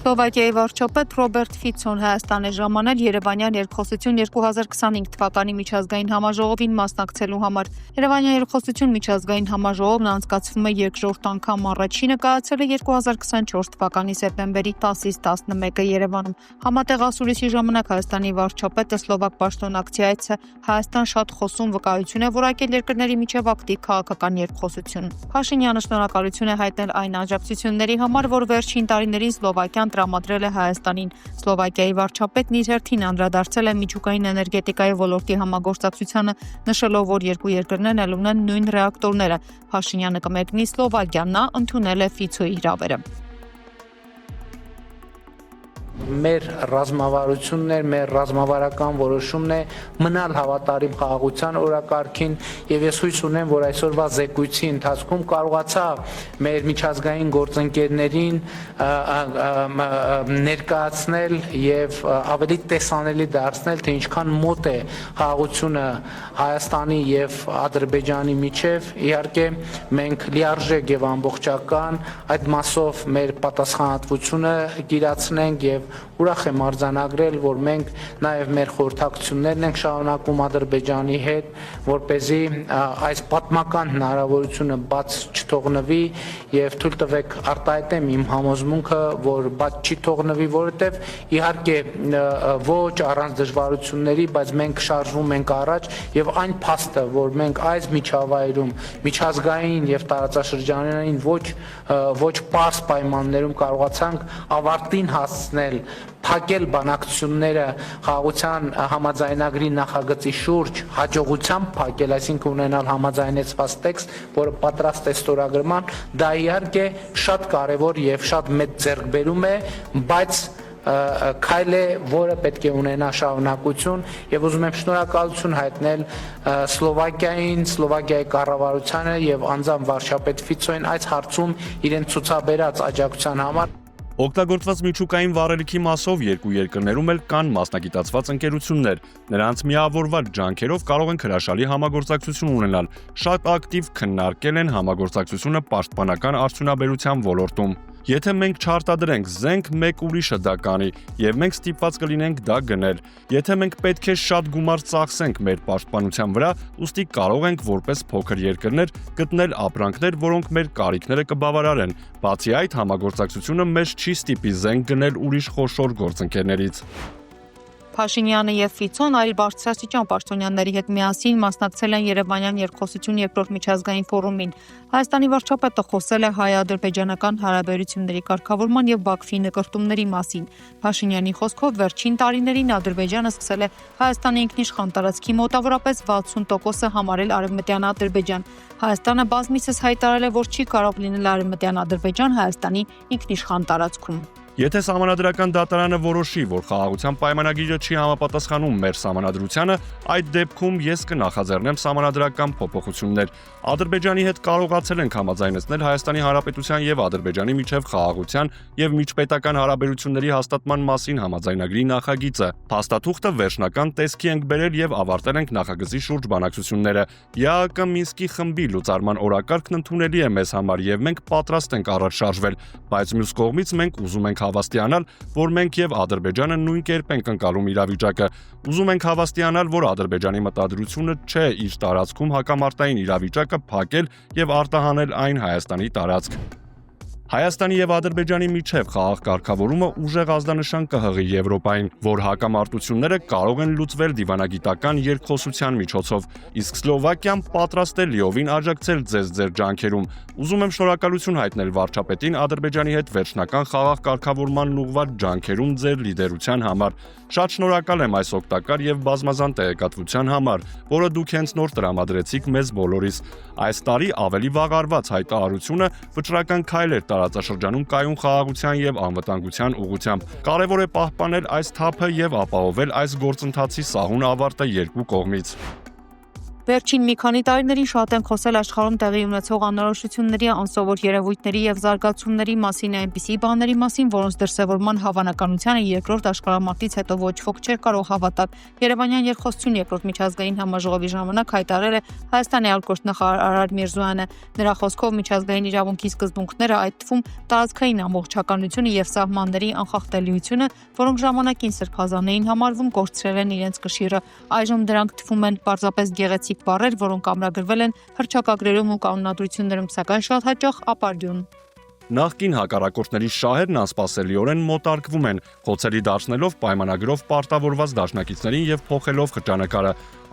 Սլովակիայի վարչապետ Ռոբերտ Ֆիցոն Հայաստան է ժամանել Երևանյան երկխոսություն 2025 թվականի միջազգային համաժողովին մասնակցելու համար։ Երևանյան երկխոսություն միջազգային համաժողովն անցկացվում է երկրորդ անգամ, առաջինը կայացել է 2024 թվականի սեպտեմբերի 10-ից 11-ը Երևանում։ Համատեղ ասուլիսի ժամանակ Հայաստանի վարչապետը սլովակ պաշտոնակցի Հայաստան շատ խոսում վկայություն է որակել երկրների միջև ակտիվ քաղաքական երկխոսություն։ Փաշինյանը շնորհակալություն է հայտնել այն աջակցությունների համար, որ վերջին տարիներին Սլովակիան տրամադրել է Հայաստանին։ Սլովակիայի վարչապետն իր հերթին անդրադարձել է միջուկային էներգետիկայի ոլորտի համագործակցությանը, նշելով, որ երկու երկրներն էլ ունեն նույն ռեակտորները։ Փաշինյանը կմեկնի Սլովակիան, նա ընդունել է Ֆիցոյի հրավերը։ Մեր ռազմավարությունն է, մեր ռազմավարական որոշումն է մնալ հավատարիմ խաղաղության օրակարգին եւ ես հույս ունեմ, որ այսօրվա զեկույցի ընթացքում կարողացա մեր միջազգային գործընկերներին ներկայացնել եւ ավելի տեսանելի դարձնել, թե ինչքան մոտ է խաղաղությունը Հայաստանի եւ Ադրբեջանի միջև։ Իհարկե մենք լիարժեք եւ ամբողջական այդ մասով մեր պատասխանատվությունը գիրացնենք եւ ուրախ եմ արձանագրել, որ մենք նաև մեր խորհրդակցություններն ենք շարունակում Ադրբեջանի հետ, որպեսզի այս պատմական հնարավորությունը բաց չթողնվի եւ թույլ տվեք արտահայտեմ իմ համոզմունքը, որ բաց չի թողնվի, որովհետեւ իհարկե ոչ առանց դժվարությունների, բայց մենք շարժվում ենք առաջ եւ այն փաստը, որ մենք այս միջավայրում միջազգային եւ տարածաշրջանային ոչ պարզ պայմաններում կարողացանք ավարտին հասցնել փակել բանակցությունները խաղաղության համաձայնագրի նախագծի շուրջ հաջողությամբ փակել, այսինքն ունենալ համաձայնեցված տեքստ, որը պատրաստ է ստորագրման, դա իհարկե շատ կարևոր եւ շատ մեծ ձեռքբերում է, բայց քայլ է, որը պետք է ունենա շարունակություն եւ ուզում եմ շնորհակալություն հայտնել Սլովակիային, Սլովակիայի կառավարությանը եւ անձամբ վարչապետ Ֆիցոյին այս հարցում իրենց ցուցաբերած աջակցության համար։ Օգտագործված միջուկային վառելիքի մասով երկու երկրներում էլ կան մասնագիտացված ընկերություններ։ Նրանց միավորված ջանքերով կարող են հրաշալի համագործակցություն ունենալ։ Շատ ակտիվ քննարկել են համագործակցությունը պաշտպանական արդյունաբերության ոլորտում։ Եթե մենք չարտադրենք զենք, մեկ ուրիշը դա կանի, եւ մենք ստիպված կլինենք դա գնել։ Եթե մենք պետք է շատ գումար ծախսենք մեր պաշտպանության վրա, ուստի կարող ենք որպես փոքր երկրներ գտնել ապրանքներ, որոնք մեր կարիքները կբավարարեն։ Բացի այդ, համագործակցությունը մեզ չի ստիպի զենք գնել ուրիշ խոշոր գործընկերներից։ Փաշինյանը եւ Ֆիցոն այլ բարձրաստիճան պաշտոնյաների հետ միասին մասնակցել են Երևանյան երկխոսություն երկրորդ միջազգային ֆորումին։ Հայաստանի վարչապետը խոսել է հայ-ադրբեջանական հարաբերությունների կարգավորման եւ Բաքվի նկարտումների մասին։ Փաշինյանի խոսքով վերջին տարիներին Ադրբեջանը սկսել է Հայաստանի ինքնիշխան տարածքի մոտավորապես 60%-ը համարել արևմտյան Ադրբեջան։ Հայաստանը բազմիցս հայտարարել է, որ չի կարող լինել արևմտյան Ադրբեջան Հայաստանի ինքնիշխան տարածքում։ Եթե Սահմանադրական դատարանը որոշի, որ խաղաղության պայմանագիրը չի համապատասխանում մեր սահմանադրությանը, այդ դեպքում ես կնախաձեռնեմ սահմանադրական փոփոխություններ։ Ադրբեջանի հետ կարողացել ենք համաձայնեցնել Հայաստանի Հանրապետության եւ Ադրբեջանի միջև խաղաղության եւ միջպետական հարաբերությունների հաստատման մասին համաձայնագրի նախագիծը։ Փաստաթուղթը վերջնական տեսքի ենք բերել եւ ավարտել ենք նախագծի շուրջ բանակցությունները։ ԵԱՀԿ Մինսկի խմբի լուծարման օրակարգն ընդունելի է մեզ համար եւ մենք պատրաստ ենք առաջ շարժվել, բայց մյուս կողմից մենք ուզում ենք հավաստիանալ, որ մենք եւ Ադրբեջանը նույն կերպ ենք ընկալում իրավիճակը։ Ուզում ենք հավաստիանալ, որ Ադրբեջանի մտադրությունը չէ իր տարածքում հակամարտային իրավիճակը փակել եւ արտահանել այն Հայաստանի տարածք։ Հայաստանի եւ Ադրբեջանի միջև խաղաղ կարգավորումը ուժեղ ազդանշան կհղի Եվրոպային, որ հակամարտությունները կարող են լուծվել դիվանագիտական երկխոսության միջոցով, իսկ Սլովակիան պատրաստ է լիովին աջակցել ձեր ջանքերում։ Ուզում եմ շնորհակալություն հայտնել վարչապետին Ադրբեջանի հետ վերջնական խաղաղ կարգավորման ուղղված ջանքերում ձեր լիդերության համար։ Շատ շնորհակալ եմ այս օգտակար եւ բազմազան տեղեկատվության համար, որը դուք հենց նոր տրամադրեցիք մեզ բոլորիս։ Այս տարի ավելի վաղ արված հայտարարությունը վճռական քայլ էր տարածաշրջանում կայուն խաղաղության եւ անվտանգության ուղղությամբ։ Կարևոր է պահպանել այս թափը եւ ապահովել այս գործընթացի սահուն ավարտը երկու կողմից։ Վերջին մի քանի տարիներին շատ են խոսել աշխարհում տեղի ունեցող անորոշությունների, անսովոր երևույթների եւ զարգացումների մասին, այնպիսի բաների մասին, որոնց դրսևորման հավանականությանը երկրորդ աշխարհամարտից հետո ոչ ոք չէր կարող հավատալ։ Երևանյան երկխոսություն երկրորդ միջազգային համաժողովի ժամանակ հայտարարել է Հայաստանի արտգործնախարար Արարատ Միրզոյանը։ Նրա խոսքով միջազգային իրավունքի սկզբունքները, այդ թվում տարածքային ամբողջականությունը եւ սահմանների անխախտելիությունը, որոնք ժամանակին սրբազան էին համարվում, կորցրել են իրենց կշիռը։ Այժմ դրանք թվում են պարզապես գեղեցիկ բառեր, որոնք ամրագրվել են հռչակագրերում ու կանոնադրություններում, սակայն շատ հաճախ ապարդյուն։ Նախկին հակառակորդների շահերն անսպասելիորեն մոտարկվում են, խոցելի դարձնելով պայմանագրով պարտավորված դաշնակիցներին եւ փոխելով խճանկարը։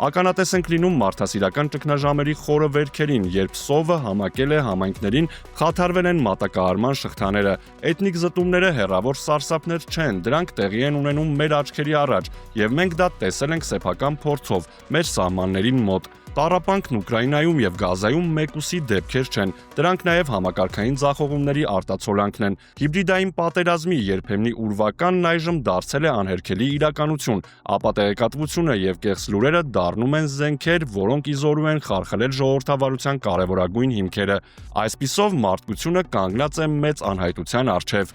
Ականատես ենք լինում մարդասիրական ճգնաժամերի խորը վերքերին, երբ սովը համակել է համայնքներին, խաթարվել են մատակարարման շղթաները։ Էթնիկ զտումները հեռավոր սարսափներ չեն, դրանք տեղի են ունենում մեր աչքերի առաջ, եւ մենք դա տեսել ենք սեփական փորձով մեր սահմաններին մոտ։ Տառապանքն Ուկրաինայում եւ Գազայում մեկուսի դեպքեր չեն, դրանք նաեւ համակարգային ձախողումների արտացոլանքն են։ Հիբրիդային պատերազմի երբեմնի ուրվականն այժմ դարձել է անհերքելի իրականություն, ապա տեղեկատվությունը եւ կեղծ լուրերը դառնում են զենքեր, որոնք իզորու են խարխլել ժողովրդավարության կարևորագույն հիմքերը։ Այսպիսով մարդկությունը կանգնած է մեծ անհայտության առջև։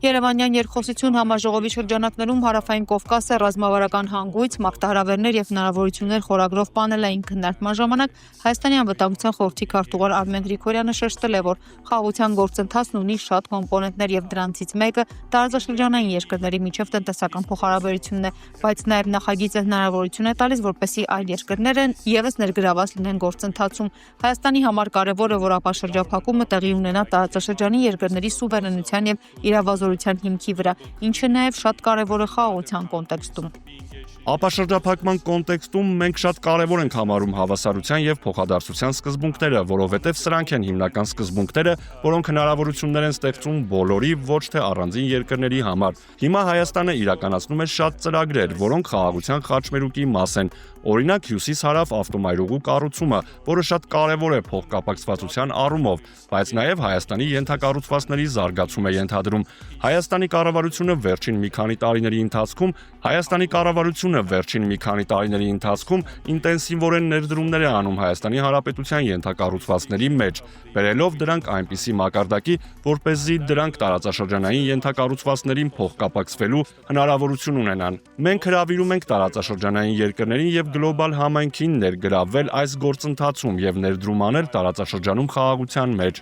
Երևանյան երկխոսություն համաժողովի շրջանակներում Հարավային Կովկասը ռազմավարական հանգույց, մարտահրավերներ եւ հնարավորություններ խորագրով պանելային քննարկման ժամանակ Հայաստանի անվտանգության խորհրդի քարտուղար Արմեն Գրիգորյանը շեշտել է, որ խաղաղության գործընթացն ունի շատ կոմպոնենտներ եւ դրանցից մեկը տարածաշրջանային երկրների միջև տնտեսական փոխհարաբերությունն է, բայց նաեւ նախագիծը հնարավորություն է տալիս, որպեսզի այլ երկրներ եւս ներգրաված լինեն գործընթացում։ Հայաստանի համար կարեւոր է, որ ապաշրջափակումը տեղի ունենա տարածաշրջանի երկրների սուվերենության եւ իրավազորության հիմքի վրա, ինչը նաև շատ կարևոր է խաղաղության կոնտեքստում։ Ապաշրջափակման կոնտեքստում մենք շատ կարևոր ենք համարում հավասարության եւ փոխադարձության սկզբունքները, որովհետեւ սրանք են հիմնական սկզբունքները, որոնք հնարավորություններ են ստեղծում բոլորի, ոչ թե առանձին երկրների համար։ Հիմա Հայաստանը իրականացնում է շատ ծրագրեր, որոնք խաղաղության խաչմերուկի մաս են։ Օրինակ Հյուսիս-Հարավ ավտոմայրուղու կառուցումը, որը շատ կարևոր է փոխկապակցվածության առումով, բայց նաև Հայաստանի ենթակառուցվածքների զարգացում է ենթադրում։ Հայաստանի կառավարությունը վերջին մի քանի տարիների ընթացքում ինտենսիվորեն ներդրումներ է անում Հայաստանի Հանրապետության ենթակառուցվածքների մեջ, բերելով դրանք այնպիսի մակարդակի, որպեսզի դրանք տարածաշրջանային ենթակառուցվածքներին փոխկապակցվելու հնարավորություն ունենան։ Մենք հրավիրում ենք տարածաշրջանային երկրներին եւ գլոբալ համայնքին ներգրավվել այս գործընթացում եւ ներդրում անել տարածաշրջանում խաղաղության մեջ։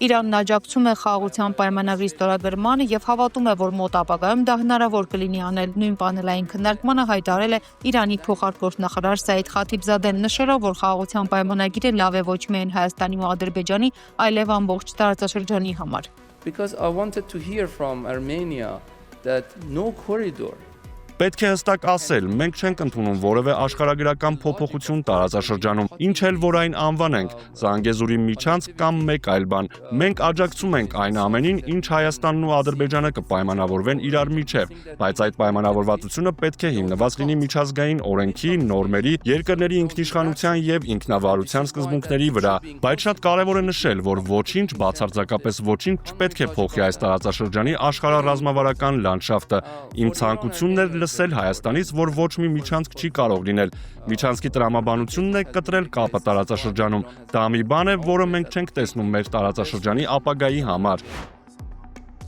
Իրանն աջակցում է խաղաղության պայմանագրի ստորագրմանը եւ հավատում է, որ մոտ ապագայում դա հնարավոր կլինի անել։ Նույն պանելային քննարկմանը հայտարարել է Իրանի փոխարտգործնախարար Սայիդ Խաթիբզադեն, նշելով, որ խաղաղության պայմանագիրը լավ է ոչ միայն Հայաստանի ու Ադրբեջանի, այլև ամբողջ տարածաշրջանի համար։ Because I wanted to hear from Armenia that no corridor. Պետք է հստակ ասել, մենք չենք ընդունում որևէ աշխարհագրական փոփոխություն տարածաշրջանում, ինչ էլ որ այն անվանենք, Զանգեզուրի միջանցք կամ մեկ այլ բան։ Մենք աջակցում ենք այն ամենին, ինչ Հայաստանն ու Ադրբեջանը կպայմանավորվեն իրար միջև, բայց այդ պայմանավորվածությունը պետք է հիմնված լինի միջազգային օրենքի, նորմերի, երկրների ինքնիշխանության եւ ինքնավարության սկզբունքների վրա։ Բայց շատ կարեւոր է նշել, որ ոչինչ, բացարձակապես ոչինչ չպետք է փոխի այս տարածաշրջանի աշխարհառազմավարական լանդշաֆտը։ Իմ ցանկությունն է լսել Հայաստանից, որ ոչ մի միջանցք չի կարող լինել։ Միջանցքի տրամաբանությունն է կտրել կապը տարածաշրջանում։ Դա մի բան է, որը մենք չենք տեսնում մեր տարածաշրջանի ապագայի համար։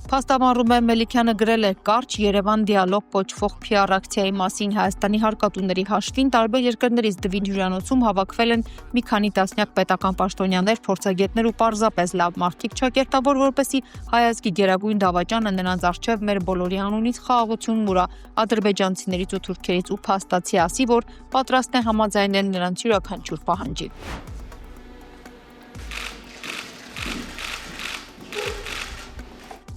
Փաստաբան Ռուբեն Մելիքյանը գրել է «Կարճ Երևան դիալոգ» կոչվող PR ակցիայի մասին Հայաստանի հարկատուների հաշվին տարբեր երկրներից Դվին հյուրանոցում հավաքվել են մի քանի տասնյակ պետական պաշտոնյաներ, փորձագետներ ու պարզապես լավ մարդիկ ճակերտավոր, որպեսզի հայազգի գերագույն դավաճանը նրանց առջև մեր բոլորի անունից խաղաղություն մուրա, ադրբեջանցիներից ու թուրքերից ու փաստացի ասի, որ պատրաստ է համաձայնել նրանց յուրաքանչյուր պահանջի։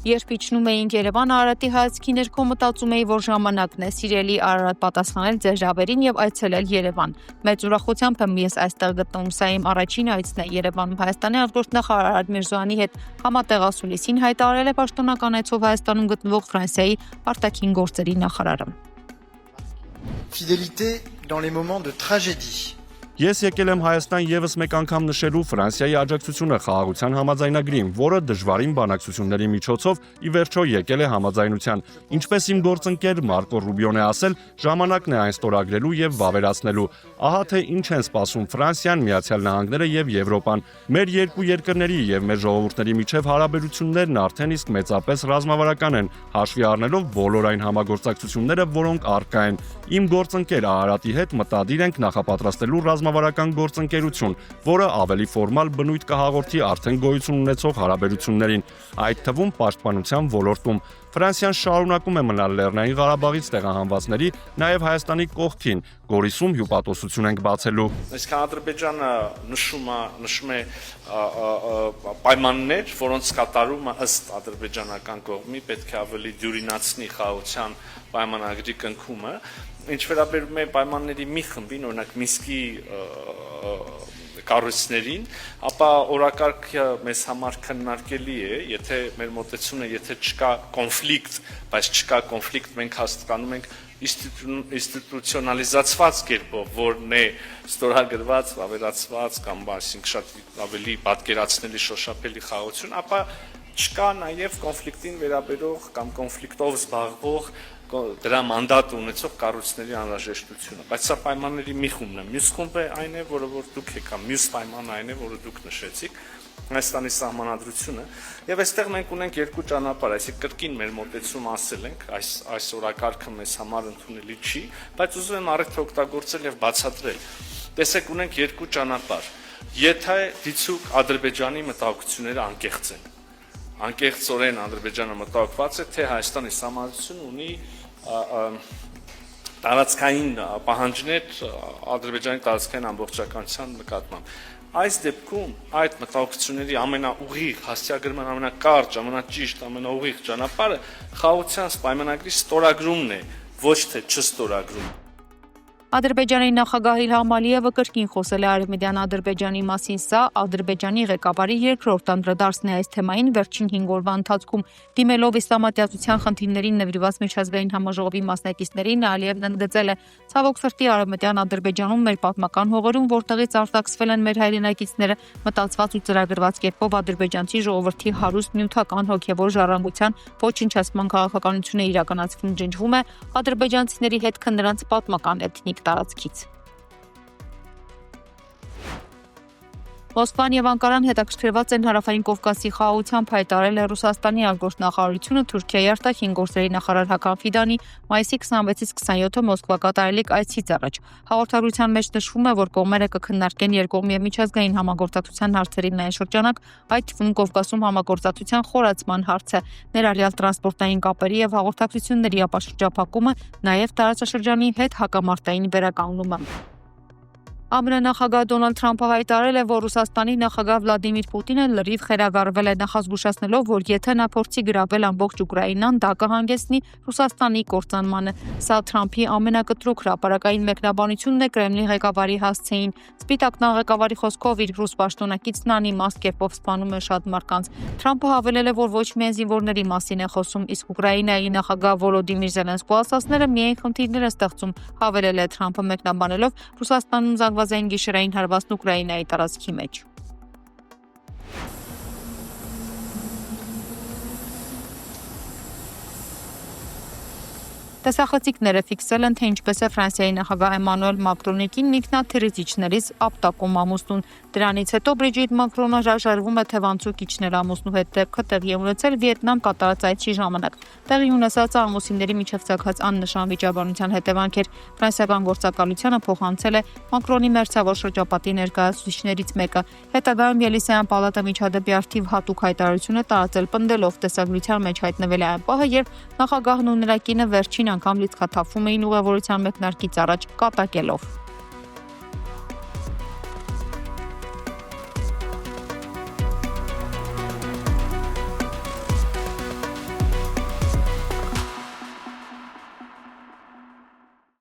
Երբ իջնում էինք Երևան Արարատի հայացքի ներքո մտածում էի, որ ժամանակն է սիրելի Արարատ պատասխանել ձեր ժաբերին եւ այցելել Երևան։ Մեծ ուրախությամբ եմ ես այստեղ գտնվում, սա իմ առաջին այցն է Երևանում։ Հայաստանի արտգործնախարար Արարատ Միրզոյանի հետ համատեղ ասուլիսին հայտարարել է պաշտոնական այցով Հայաստանում գտնվող Ֆրանսիայի արտաքին գործերի նախարարը։ Fidélité dans les moments de tragédie. Ես եկել եմ Հայաստան եւս մեկ անգամ նշելու Ֆրանսիայի աջակցությունը խաղաղության համաձայնագրին, որը դժվարին բանակցությունների միջոցով ի վերջո եկել է համաձայնության։ Ինչպես իմ գործընկեր Մարկո Ռուբիոն է ասել, ժամանակն է այն ստորագրելու եւ վավերացնելու։ Ահա թե ինչ են սպասում Ֆրանսիան, Միացյալ Նահանգները եւ Եվրոպան։ Մեր երկու երկրների եւ մեր ժողովուրդների միջև հարաբերություններն արդեն իսկ մեծապես ռազմավարական են, հաշվի առնելով բոլոր այն համագործակցությունները, որոնք առկա են։ Իմ գործընկեր Արարատի հետ մտադիր ենք նախապատրաստելու ռազմավարական գործընկերություն, որը ավելի ֆորմալ բնույթ կհաղորդի արդեն գոյություն ունեցող հարաբերություններին, այդ թվում պաշտպանության ոլորտում։ Ֆրանսիան շարունակում է մնալ Լեռնային Ղարաբաղից տեղահանվածների, նաև Հայաստանի կողքին, Գորիսում հյուպատոսություն ենք բացելու։ Այսինքն Ադրբեջանը նշում է պայմաններ, որոնց կատարումը ըստ ադրբեջանական կողմի պետք է ավելի դյուրինացնի խաղաղության պայմանագրի կնքումը, ինչ վերաբերում է պայմանների մի խմբին, օրինակ Մինսկի կառույցներին, ապա օրակարգը մեզ համար քննարկելի է, եթե մեր մոտեցումը, եթե չկա կոնֆլիկտ, բայց չկա կոնֆլիկտ, մենք հաստատանում ենք ինստիտուցիոնալիզացված կերպով, որն է ստորագրված, ավելացված կամ այսինքն շատ ավելի պատկերացնելի շոշափելի խաղաղություն, ապա չկա նաև կոնֆլիկտին վերաբերող կամ կոնֆլիկտով զբաղվող դրա մանդատ ունեցող կառույցների անհրաժեշտությունը, բայց սա պայմանների մի խումբն է։ Մյուս խումբը այն է, որը որ դուք եկա, մյուս պայմանը այն է, որը դուք նշեցիք, Հայաստանի սահմանադրությունը, եւ այստեղ մենք ունենք երկու ճանապարհ, այսինքն կրկին մեր մոտեցումը ասել ենք, այս օրակարգը մեզ համար ընդունելի չի, բայց ուզում եմ առիթը օգտագործել եւ բացատրել։ Տեսեք, ունենք երկու ճանապարհ։ Եթե դիցուկ Ադրբեջանի մտահոգությունները անկեղծ են, անկեղծորեն Ադրբեջանը մտահոգված է, թե Հայաստանի սահմանադրությունը ունի տարածքային պահանջներ Ադրբեջանի տարածքային ամբողջականության նկատմամբ։ Այս դեպքում այդ մտահոգությունների ամենաուղիղ, հասցեագրման ամենակարճ, ամենաճիշտ, ամենաուղիղ ճանապարհը խաղաղության պայմանագրի ստորագրումն է, ոչ թե չստորագրումը։ Ադրբեջանի նախագահ Իլհամ Ալիևը կրկին խոսել է Արևմտյան Ադրբեջանի մասին, սա Ադրբեջանի ղեկավարի երկրորդ անդրադարձն է այս թեմային վերջին 5 օրվա ընթացքում։ Դիմելով իսլամատյացության խնդիրներին նվիրված միջազգային համաժողովի մասնակիցներին, Ալիևն ընդգծել է. «Ցավոք սրտի Արևմտյան Ադրբեջանում մեր պատմական հողերում, որտեղից արտաքսվել են մեր հայրենակիցները, մտածված ու ծրագրված կերպով ադրբեջանցի ժողովրդի հարուստ նյութական հոգևոր ժառանգության ոչնչացման քաղաքականությունը իրականացվում ջնջվում է ադրբեջանցիների հետքը նրանց պատմական էթնիկ տարածքից»։ Մոսկվան եւ Անկարան հետաքրքրված են Հարավային Կովկասի խաղաղությամբ, հայտարարել է Ռուսաստանի արտգործնախարարությունը Թուրքիայի արտաքին գործերի նախարար Հական Ֆիդանի մայիսի 26-ից 27-ը Մոսկվա կատարելիք այցից առաջ։ Հաղորդագրության մեջ նշվում է, որ կողմերը կքննարկեն երկկողմ եւ միջազգային համագործակցության հարցերի նույն շրջանակ, այդ թվում Կովկասում համագործակցության խորացման հարցը, ներառյալ տրանսպորտային կապերի եւ հաղորդակցությունների ապաշրջափակումը, նաեւ տարածաշրջանի հետ հակամարտային վերականգնումը։ ԱՄՆ նախագահ Դոնալդ Թրամփը հայտարարել է, որ Ռուսաստանի նախագահ Վլադիմիր Պուտինը լրիվ խելագարվել է, նախազգուշացնելով, որ եթե նա փորձի գրավել ամբողջ Ուկրաինան, դա կհանգեցնի Ռուսաստանի կործանմանը։ Սա Թրամփի ամենակտրուկ հրապարակային մեկնաբանությունն է Կրեմլի ղեկավարի հասցեին։ Սպիտակ տան ղեկավարի խոսքով իր ռուս պաշտոնակիցն անիմաստ կերպով սպանում է շատ մարդկանց։ Թրամփը հավելել է, որ ոչ միայն զինվորների մասին է խոսում, իսկ Ուկրաինայի նախագահ Վոլոդիմիր Զելենսկու ասածները միայն խնդիրներ են ստեղծում, հավելել է Թրամփը մեկնաբանելով Ռուսաստանում զանգվածային գիշերային հարվածն Ուկրաինայի տարածքի մեջ։ Տեսախցիկները ֆիքսել են, թե ինչպես է Ֆրանսիայի նախագահ Էմանուել Մակրոնի կին ինքնաթիռիչներից ապտակում ամուսնուն։ Դրանից հետո Բրիջիտ Մակրոնը հրաժարվում է թևանցուկ իջնել ամուսնու հետ, դեպքը տեղի է ունեցել Վիետնամ կատարած այցի ժամանակ։ Տեղի ունեցած ամուսինների միջև ցակած աննշան վիճաբանության հետևանք էր։ Ֆրանսիական գործակալությանը փոխանցել է Մակրոնի մերձավոր շրջապատի ներկայացուցիչներից մեկը։ Հետագայում Ելիսեյան պալատը միջադեպի արդիվ հատուկ հայտարարություն է տարածել, պնդելով տեսագրության մեջ հայտնվել է այն պահը, երբ նախագահն ու նրա կինը վերջին անգամ լիցքաթափվում էին ուղևորության մեկնարկից առաջ կատակելով։